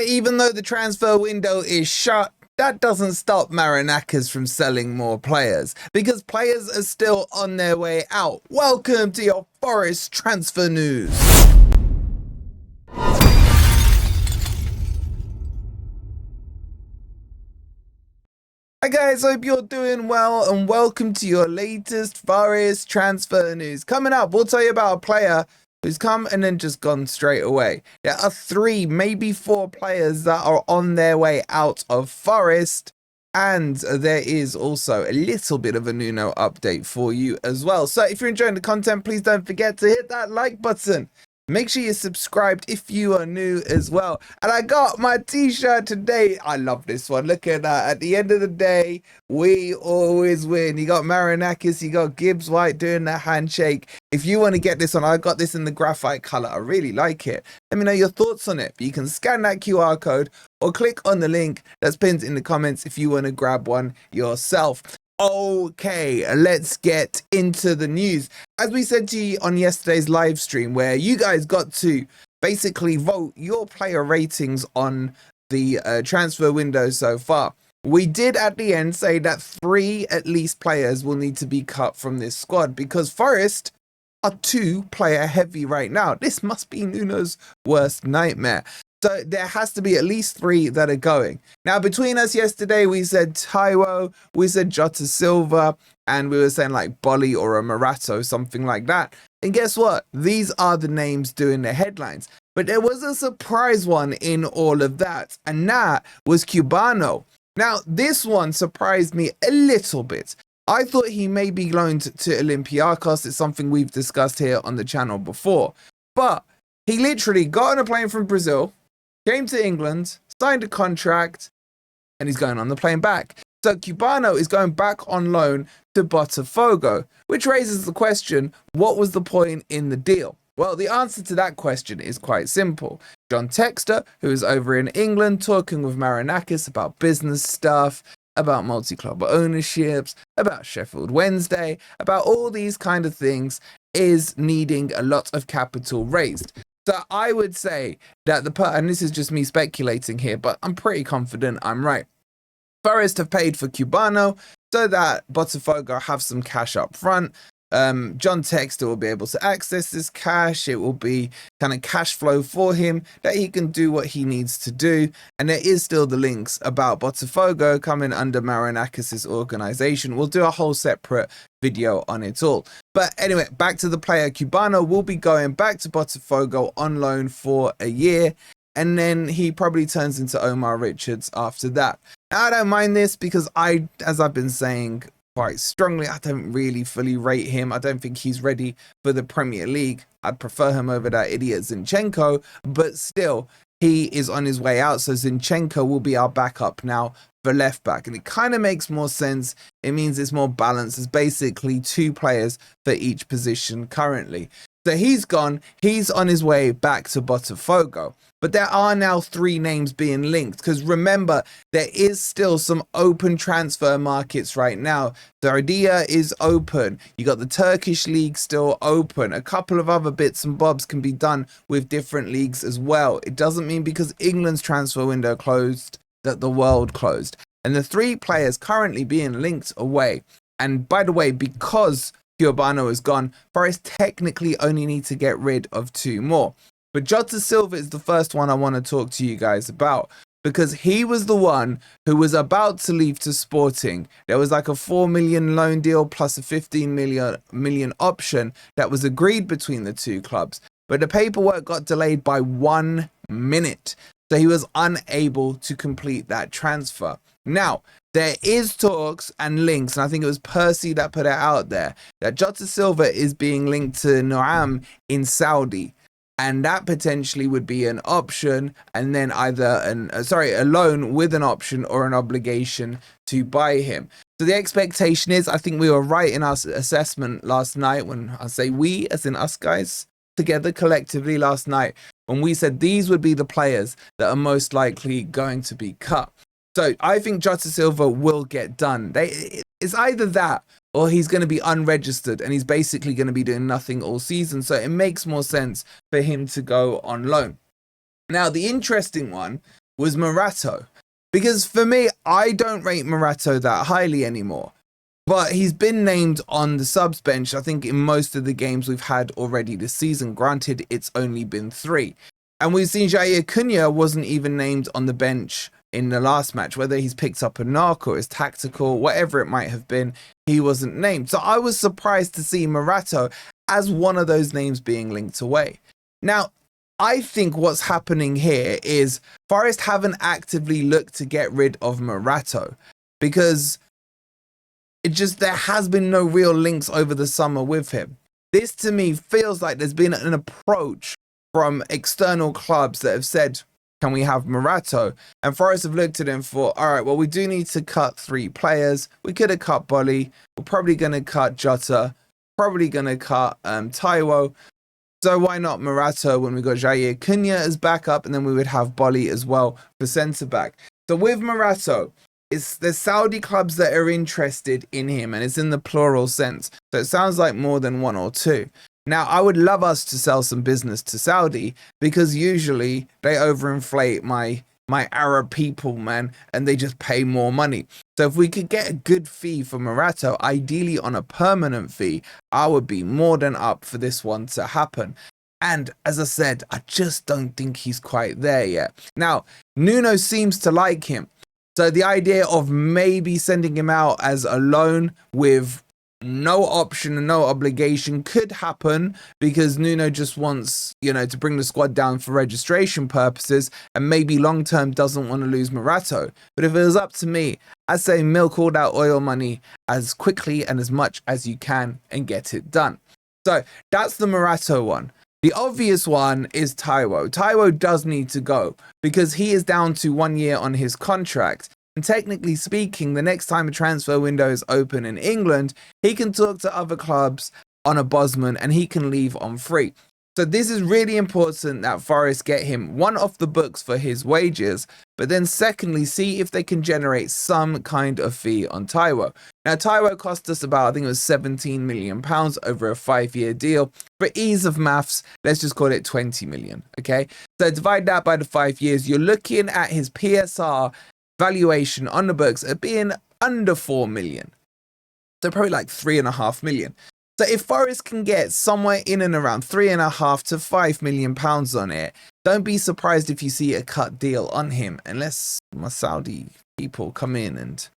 even though the transfer window is shut, that doesn't stop Marinakis from selling more players, because players are still on their way out. Welcome to your Forest transfer news. Hi guys, hope you're doing well and welcome to your latest Forest transfer news. Coming up, we'll tell you about a player who's come and then just gone straight away. There are 3, maybe 4 players that are on their way out of Forest, and there is also a little bit of a Nuno update for you as well. So if you're enjoying the content, please don't forget to hit that like button. Make sure you're subscribed if you are new as well. And I got my t-shirt today. I love this one. Look at that. At the end of the day, we always win. You got Marinakis, you got Gibbs White doing the handshake. If you want to get this one, I got this in the graphite color. I really like it. Let me know your thoughts on it. You can scan that QR code or click on the link that's pinned in the comments if you want to grab one yourself. Okay, let's get into the news. As we said to you on yesterday's live stream, where you guys got to basically vote your player ratings on the transfer window so far, we did at the end say that 3 at least players will need to be cut from this squad, because Forest are 2 player heavy right now. This must be Nuno's worst nightmare. So there has to be at least 3 that are going. Now, between us yesterday, we said Taiwo, we said Jota Silva, and we were saying like Bolly or a Morato, something like that. And guess what? These are the names doing the headlines. But there was a surprise one in all of that, and that was Cubano. Now, this one surprised me a little bit. I thought he may be loaned to Olympiacos. It's something we've discussed here on the channel before. But he literally got on a plane from Brazil, came to England, signed a contract, and he's going on the plane back. So Cubano is going back on loan to Botafogo, which raises the question, what was the point in the deal? Well, the answer to that question is quite simple. John Textor, who is over in England talking with Marinakis about business stuff, about multi-club ownerships, about Sheffield Wednesday, about all these kind of things, is needing a lot of capital raised. So I would say that and this is just me speculating here, but I'm pretty confident I'm right. Forest have paid for Cubano so that Botafogo have some cash up front. John Textor will be able to access this cash. It will be kind of cash flow for him that he can do what he needs to do. And there is still the links about Botafogo coming under Marinakis' organization. We'll do a whole separate video on it all. But anyway, back to the player. Cubano will be going back to Botafogo on loan for a year, and then he probably turns into Omar Richards after that. Now, I don't mind this because as I've been saying quite strongly, I don't really fully rate him. I don't think he's ready for the Premier League. I'd prefer him over that idiot Zinchenko, but still, he is on his way out. So Zinchenko will be our backup now for left back, and it kind of makes more sense. It means it's more balanced. It's basically 2 players for each position currently. So he's gone. He's on his way back to Botafogo. But there are now 3 names being linked, because remember, there is still some open transfer markets right now. Saudi is open. You got the Turkish league still open. A couple of other bits and bobs can be done with different leagues as well. It doesn't mean because England's transfer window closed that the world closed. And the 3 players currently being linked away. And by the way, because Cubano is gone, Forest technically only need to get rid of 2 more. But Jota Silva is the first one I want to talk to you guys about, because he was the one who was about to leave to Sporting. There was like a 4 million loan deal plus a 15 million option that was agreed between the 2 clubs. But the paperwork got delayed by 1 minute. So he was unable to complete that transfer. Now, there is talks and links, and I think it was Percy that put it out there, that Jota Silva is being linked to Noam in Saudi. And that potentially would be an option, and then either a loan with an option or an obligation to buy him. So the expectation is, I think we were right in our assessment last night, when I say we, as in us guys, together collectively last night, when we said these would be the players that are most likely going to be cut. So I think Jota Silva will get done. It's either that or he's going to be unregistered and he's basically going to be doing nothing all season. So it makes more sense for him to go on loan. Now, the interesting one was Morato. Because for me, I don't rate Morato that highly anymore. But he's been named on the subs bench, I think, in most of the games we've had already this season. Granted, it's only been 3. And we've seen Jair Cunha wasn't even named on the bench in the last match. Whether he's picked up a knock or is tactical, whatever it might have been, he wasn't named. So I was surprised to see Morato as one of those names being linked away. Now, I think what's happening here is Forest haven't actively looked to get rid of Morato because there has been no real links over the summer with him. This to me feels like there's been an approach from external clubs that have said, can we have Morato? And Forest have looked at him for, all right, well, we do need to cut 3 players. We could have cut Bolly. We're probably going to cut Jota. Probably going to cut Taiwo. So why not Morato when we got Jair Cunha as backup, and then we would have Bolly as well for centre-back. So with Morato, there's Saudi clubs that are interested in him, and it's in the plural sense. So it sounds like more than 1 or 2. Now, I would love us to sell some business to Saudi because usually they overinflate my Arab people, man, and they just pay more money. So if we could get a good fee for Morato, ideally on a permanent fee, I would be more than up for this one to happen. And as I said, I just don't think he's quite there yet. Now, Nuno seems to like him. So the idea of maybe sending him out as a loan with no option and no obligation could happen because Nuno just wants, to bring the squad down for registration purposes and maybe long term doesn't want to lose Morato. But if it was up to me, I'd say milk all that oil money as quickly and as much as you can and get it done. So that's the Morato one. The obvious one is Taiwo. Taiwo does need to go because he is down to 1 year on his contract. And technically speaking, the next time a transfer window is open in England, he can talk to other clubs on a Bosman and he can leave on free. So this is really important that Forest get him, one, off the books for his wages, but then secondly, see if they can generate some kind of fee on Taiwo. Now, Taiwo cost us about, I think it was £17 million over a 5-year deal. For ease of maths, let's just call it 20 million, okay? So divide that by the 5 years, you're looking at his PSR valuation on the books at being under 4 million. So probably like 3.5 million. So if Forest can get somewhere in and around 3.5 to 5 million pounds on it, don't be surprised if you see a cut deal on him, unless my Saudi people come in and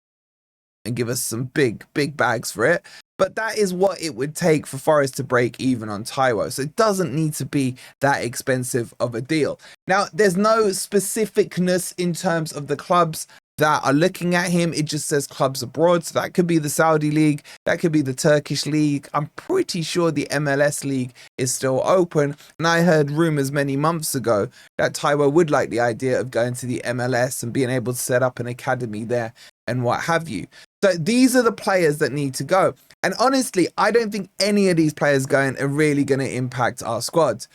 give us some big bags for it. But that is what it would take for Forest to break even on Taiwo. So it doesn't need to be that expensive of a deal. Now, there's no specificness in terms of the clubs that are looking at him. It just says clubs abroad. So that could be the Saudi league. That could be the Turkish league. I'm pretty sure the MLS league is still open. And I heard rumors many months ago that Taiwo would like the idea of going to the MLS and being able to set up an academy there and what have you. So these are the players that need to go. And honestly, I don't think any of these players going are really going to impact our squad.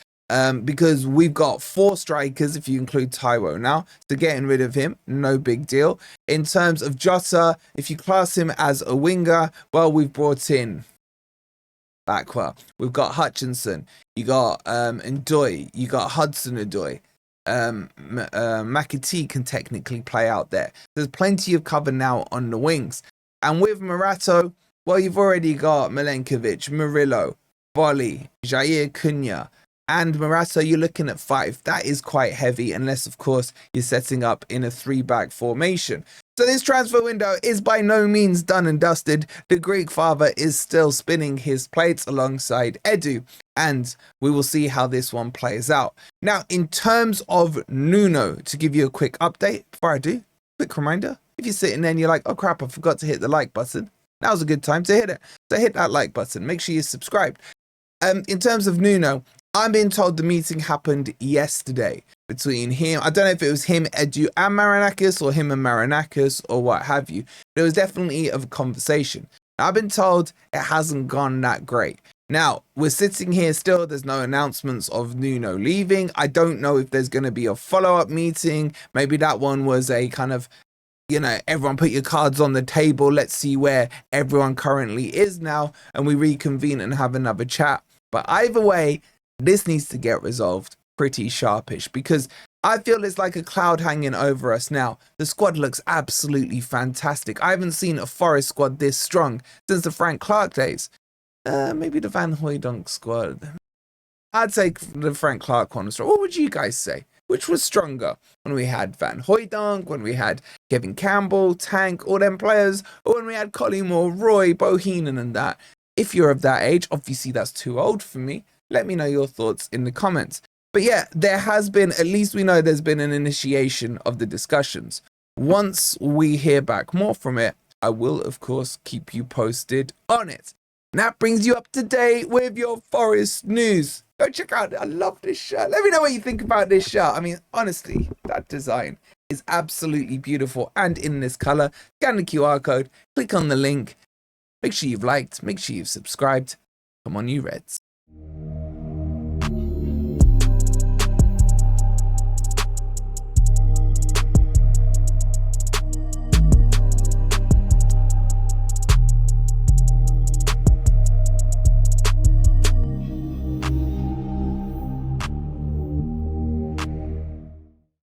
Because we've got 4 strikers, if you include Taiwo now, so getting rid of him, no big deal. In terms of Jota, if you class him as a winger, well, we've brought in Bakwa, we've got Hutchinson, you got Ndoye, you got Hudson-Odoi, McAtee can technically play out there. There's plenty of cover now on the wings. And with Morato, well, you've already got Milenkovic, Murillo, Bolly, Jair Cunha, and Morato, you're looking at 5. That is quite heavy, unless, of course, you're setting up in a 3-back formation. So this transfer window is by no means done and dusted. The Greek father is still spinning his plates alongside Edu, and we will see how this one plays out. Now, in terms of Nuno, to give you a quick update, before I do, quick reminder, if you're sitting there and you're like, oh crap, I forgot to hit the like button, now's a good time to hit it. So hit that like button, make sure you're subscribed. In terms of Nuno, I'm being told the meeting happened yesterday between him. I don't know if it was him, Edu, and Marinakis, or him and Marinakis, or what have you. There was definitely a conversation. I've been told it hasn't gone that great. Now, we're sitting here still. There's no announcements of Nuno leaving. I don't know if there's going to be a follow-up meeting. Maybe that one was a kind of, everyone put your cards on the table. Let's see where everyone currently is now. And we reconvene and have another chat. But either way, this needs to get resolved pretty sharpish, because I feel it's like a cloud hanging over us now. The squad looks absolutely fantastic. I haven't seen a Forest squad this strong since the Frank Clark days. Maybe the Van Hooijdonk squad. I'd say the Frank Clark one was strong. What would you guys say? Which was stronger? When we had Van Hooijdonk, when we had Kevin Campbell, Tank, all them players, or when we had Collymore, Roy, Bohinen and that? If you're of that age, obviously that's too old for me. Let me know your thoughts in the comments. But yeah, there has been, at least we know there's been an initiation of the discussions. Once we hear back more from it, I will, of course, keep you posted on it. And that brings you up to date with your Forest news. Go check out, I love this shirt. Let me know what you think about this shirt. I mean, honestly, that design is absolutely beautiful. And in this color, scan the QR code, click on the link. Make sure you've liked, make sure you've subscribed. Come on, you Reds.